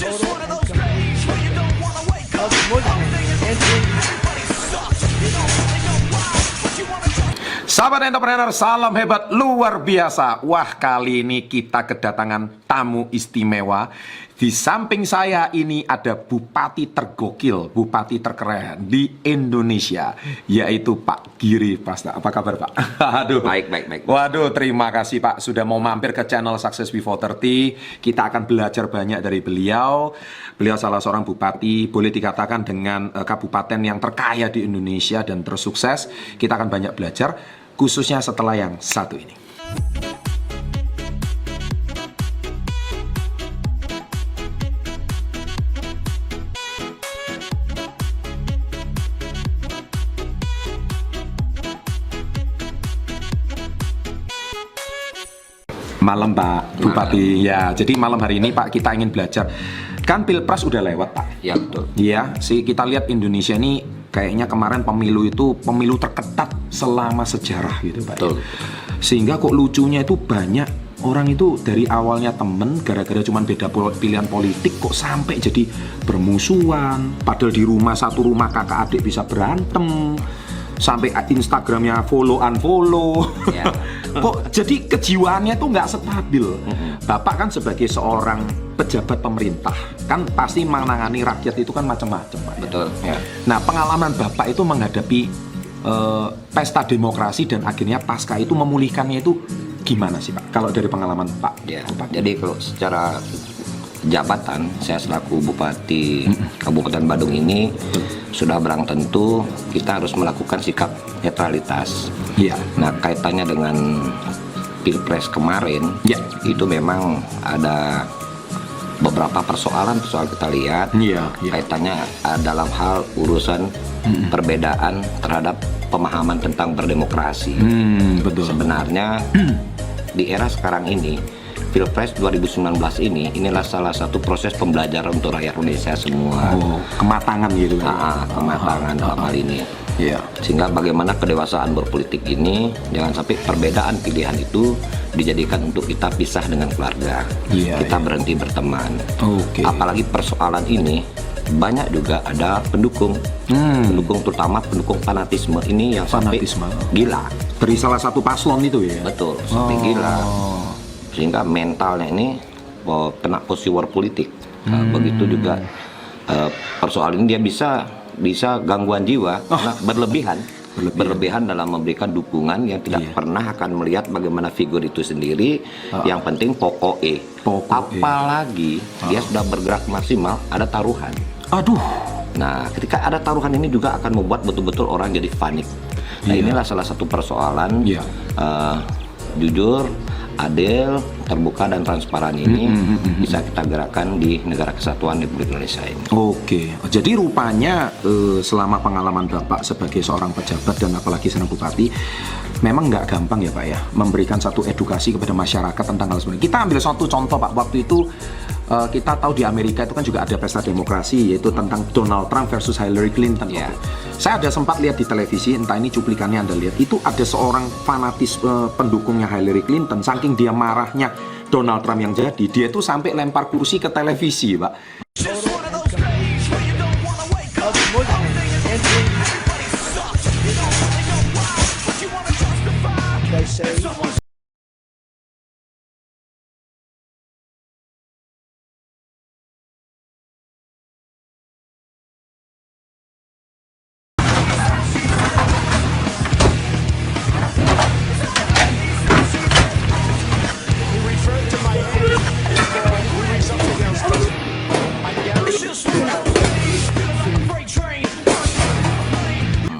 total and complete of Muslims entering. Sahabat entrepreneur, salam hebat luar biasa. Wah, kali ini kita kedatangan tamu istimewa. Di samping saya ini ada bupati tergokil, bupati terkeren di Indonesia, yaitu Pak Giri Prasta. Apa kabar, Pak? Aduh. Baik. Waduh, terima kasih Pak sudah mau mampir ke channel Success Before 30. Kita akan belajar banyak dari beliau. Beliau salah seorang bupati, boleh dikatakan dengan kabupaten yang terkaya di Indonesia dan tersukses. Kita akan banyak belajar, khususnya setelah yang satu ini. Malam Pak Bupati. Ya, jadi malam hari ini Pak kita ingin belajar. Kan Pilpres udah lewat Pak. Ya betul. Iya, sih kita lihat Indonesia ini kayaknya kemarin pemilu itu pemilu terketat selama sejarah gitu Pak. Betul. Sehingga kok lucunya itu banyak orang itu dari awalnya temen gara-gara cuman beda pilihan politik kok sampai jadi bermusuhan. Padahal di rumah satu rumah kakak adik bisa berantem. Sampai Instagramnya follow unfollow. Ya. Kok jadi kejiwaannya tuh nggak stabil. Bapak kan sebagai seorang pejabat pemerintah kan pasti menangani rakyat itu kan macam-macam Pak. Betul. Ya. Nah, pengalaman Bapak itu menghadapi pesta demokrasi dan akhirnya pasca itu memulihkannya itu gimana sih Pak? Kalau dari pengalaman Pak? Ya. Jadi kalau secara jabatan saya selaku Bupati Kabupaten Badung ini sudah barang tentu kita harus melakukan sikap netralitas. Iya. Nah, kaitannya dengan Pilpres kemarin, ya, itu memang ada beberapa persoalan kita lihat. Iya. Kaitannya dalam hal urusan perbedaan terhadap pemahaman tentang berdemokrasi. Betul. Sebenarnya di era sekarang ini Pilpres 2019 inilah salah satu proses pembelajaran untuk rakyat Indonesia semua. Oh, kematangan gitu kan. Kematangan dalam hal ini. Iya. Sehingga bagaimana kedewasaan berpolitik ini jangan sampai perbedaan pilihan itu dijadikan untuk kita pisah dengan keluarga. Iya, kita berhenti berteman. Oke. Apalagi persoalan ini banyak juga ada pendukung, pendukung terutama pendukung fanatisme ini yang sampai gila. Dari salah satu paslon itu ya. Betul, sampai gila. Sehingga mentalnya ini kena posisi war politik. Nah, begitu juga persoalan ini dia bisa gangguan jiwa karena berlebihan dalam memberikan dukungan yang tidak pernah akan melihat bagaimana figur itu sendiri. Yang penting pokoknya. Apalagi dia sudah bergerak maksimal, ada taruhan. Aduh. Nah, ketika ada taruhan ini juga akan membuat betul-betul orang jadi panik. Nah, inilah salah satu persoalan. Jujur, adil, terbuka dan transparan ini bisa kita gerakkan di negara kesatuan Republik Indonesia ini. Oke, jadi rupanya selama pengalaman Bapak sebagai seorang pejabat dan apalagi seorang bupati, memang nggak gampang ya Pak ya memberikan satu edukasi kepada masyarakat tentang hal seperti ini. Kita ambil satu contoh Pak, waktu itu kita tahu di Amerika itu kan juga ada pesta demokrasi yaitu tentang Donald Trump versus Hillary Clinton. Saya ada sempat lihat di televisi, entah ini cuplikannya Anda lihat, itu ada seorang fanatis pendukungnya Hillary Clinton, saking dia marahnya Donald Trump yang jadi, dia tuh sampai lempar kursi ke televisi Pak. Of Muslims entering. They say.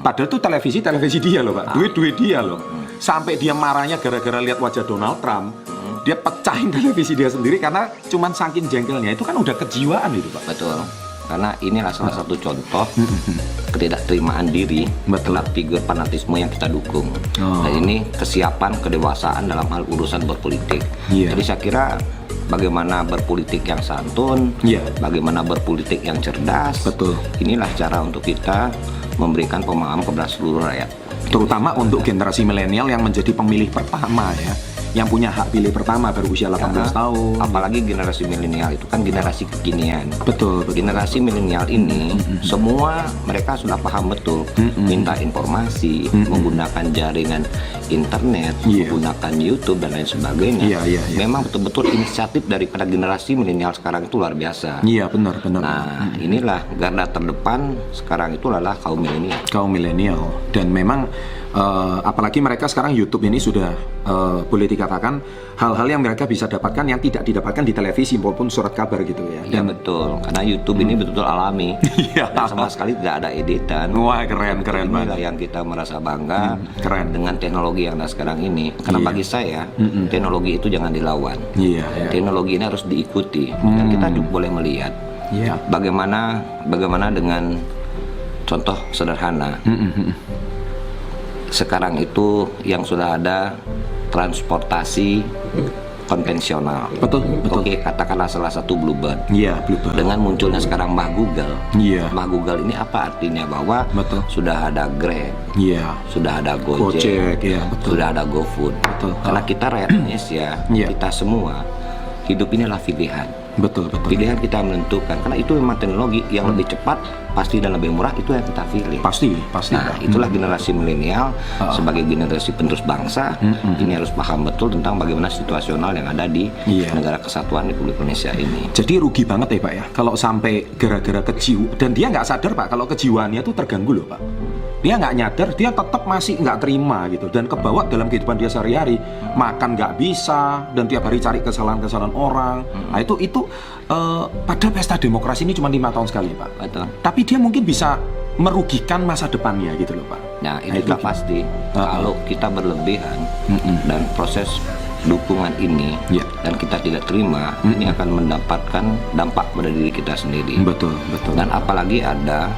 Padahal itu televisi dia loh Pak, duit dia loh. Sampai dia marahnya gara-gara lihat wajah Donald Trump, dia pecahin televisi dia sendiri karena cuman saking jengkelnya. Itu kan udah kejiwaan itu Pak. Betul. Karena inilah salah satu contoh ketidakterimaan diri terhadap figur fanatisme yang kita dukung. Dan ini kesiapan, kedewasaan dalam hal urusan berpolitik. Jadi saya kira bagaimana berpolitik yang santun, bagaimana berpolitik yang cerdas. Betul. Inilah cara untuk kita memberikan pemahaman kepada seluruh rakyat. Terutama untuk generasi milenial yang menjadi pemilih pertama ya. yang punya hak pilih pertama baru usia 18 tahun. Apalagi generasi milenial itu kan generasi kekinian. Betul. Generasi milenial ini semua mereka sudah paham betul minta informasi, menggunakan jaringan internet, menggunakan YouTube dan lain sebagainya. Iya. Memang betul-betul inisiatif daripada generasi milenial sekarang itu luar biasa. Iya, benar. Nah, inilah garda terdepan sekarang itu adalah kaum milenial. Kaum milenial. Dan memang apalagi mereka sekarang YouTube ini sudah boleh dikatakan hal-hal yang mereka bisa dapatkan yang tidak didapatkan di televisi maupun surat kabar gitu ya. Iya betul, karena YouTube ini betul-betul alami. Iya. Dan sama sekali tidak ada editan. Wah, keren Inilah banget. yang kita merasa bangga Keren. dengan teknologi yang ada sekarang ini. Karena bagi saya teknologi itu jangan dilawan. Iya. Teknologi ini harus diikuti dan kita juga boleh melihat Iya. bagaimana dengan contoh sederhana. Sekarang itu yang sudah ada transportasi konvensional. Betul. Oke, katakanlah salah satu Bluebird. Iya, Bluebird. Dengan munculnya sekarang Mah Google. Iya. Mah Google ini apa artinya? Bahwa Betul. sudah ada Grab, Iya. sudah ada Gojek, Gojek, iya, betul. sudah ada GoFood. Betul. Karena kita rakyat Indonesia, Iya. kita semua hidup ini adalah pilihan. Betul. Pilihan kita menentukan. Karena itu memang teknologi yang lebih cepat, pasti dan lebih murah itu yang kita pilih. Pasti. Nah, itulah generasi milenial sebagai generasi penerus bangsa. Ini harus paham betul tentang bagaimana situasional yang ada di negara kesatuan Republik Indonesia ini. Jadi rugi banget ya Pak ya, kalau sampai gara-gara dan dia nggak sadar Pak, kalau kejiwaannya itu terganggu loh Pak. Dia nggak nyadar, dia tetap masih nggak terima gitu, dan kebawa dalam kehidupan dia sehari-hari, makan nggak bisa, dan tiap hari cari kesalahan-kesalahan orang. Nah itu pada pesta demokrasi ini cuma 5 tahun sekali Pak. Betul. Tapi dia mungkin bisa merugikan masa depannya gitu loh Pak. Nah, itu sudah pasti. Kalau kita berlebihan dan proses dukungan ini dan kita tidak terima, ini akan mendapatkan dampak pada diri kita sendiri. Betul. Dan apalagi ada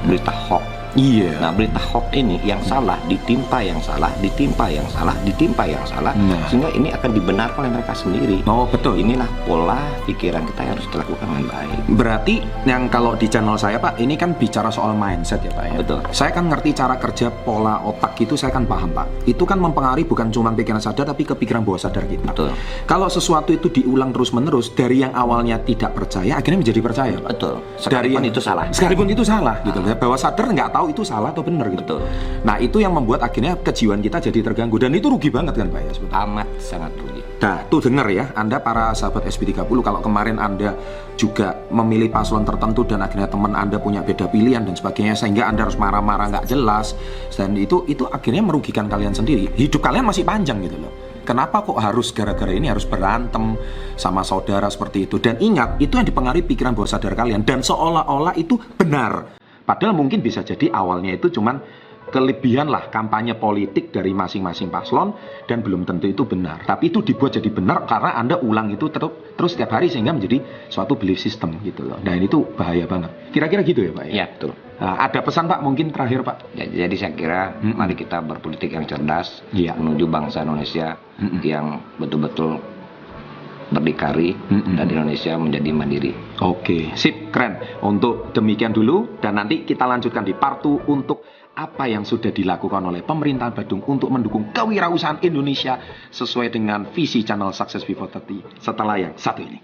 berita hoax. Iya. Nah, berita hoax ini yang salah ditimpa yang salah, ditimpa yang salah, ditimpa yang salah, sehingga ini akan dibenarkan oleh mereka sendiri. Oh, betul. Inilah pola pikiran kita yang harus dilakukan dengan baik. Berarti yang kalau di channel saya Pak, ini kan bicara soal mindset ya Pak ya. Betul. Saya kan ngerti cara kerja pola otak itu, saya kan paham Pak. Itu kan mempengaruhi bukan cuma pikiran sadar tapi ke pikiran bawah sadar kita. Betul. Kalau sesuatu itu diulang terus-menerus dari yang awalnya tidak percaya akhirnya menjadi percaya Pak. Betul. Sekalipun itu salah. Sekalipun itu salah gitu. Bawah sadar nggak tahu itu salah atau benar gitu. Betul. Nah, itu yang membuat akhirnya kejiwaan kita jadi terganggu dan itu rugi banget kan Pak ya sebetulnya. Amat sangat rugi. Nah, tuh dengar ya, Anda para sahabat SP30, kalau kemarin Anda juga memilih paslon tertentu dan akhirnya teman Anda punya beda pilihan dan sebagainya, sehingga Anda harus marah-marah nggak jelas, dan itu akhirnya merugikan kalian sendiri. Hidup kalian masih panjang gitu loh. Kenapa kok harus gara-gara ini harus berantem sama saudara seperti itu? Dan ingat, itu yang dipengaruhi pikiran bawah sadar kalian dan seolah-olah itu benar. Padahal mungkin bisa jadi awalnya itu cuman kelebihan lah kampanye politik dari masing-masing paslon dan belum tentu itu benar. Tapi itu dibuat jadi benar karena Anda ulang itu terus setiap hari sehingga menjadi suatu belief system gitu loh. Dan itu bahaya banget. Kira-kira gitu ya Pak ya? Ya, betul. Nah, ada pesan Pak mungkin terakhir Pak? Ya, jadi saya kira mari kita berpolitik yang cerdas menuju bangsa Indonesia yang betul-betul berdikari dan Indonesia menjadi mandiri. Oke, sip, keren. Untuk demikian dulu dan nanti kita lanjutkan di part 2 untuk apa yang sudah dilakukan oleh pemerintahan Badung untuk mendukung kewirausahaan Indonesia sesuai dengan visi channel Success Before 30 setelah yang satu ini.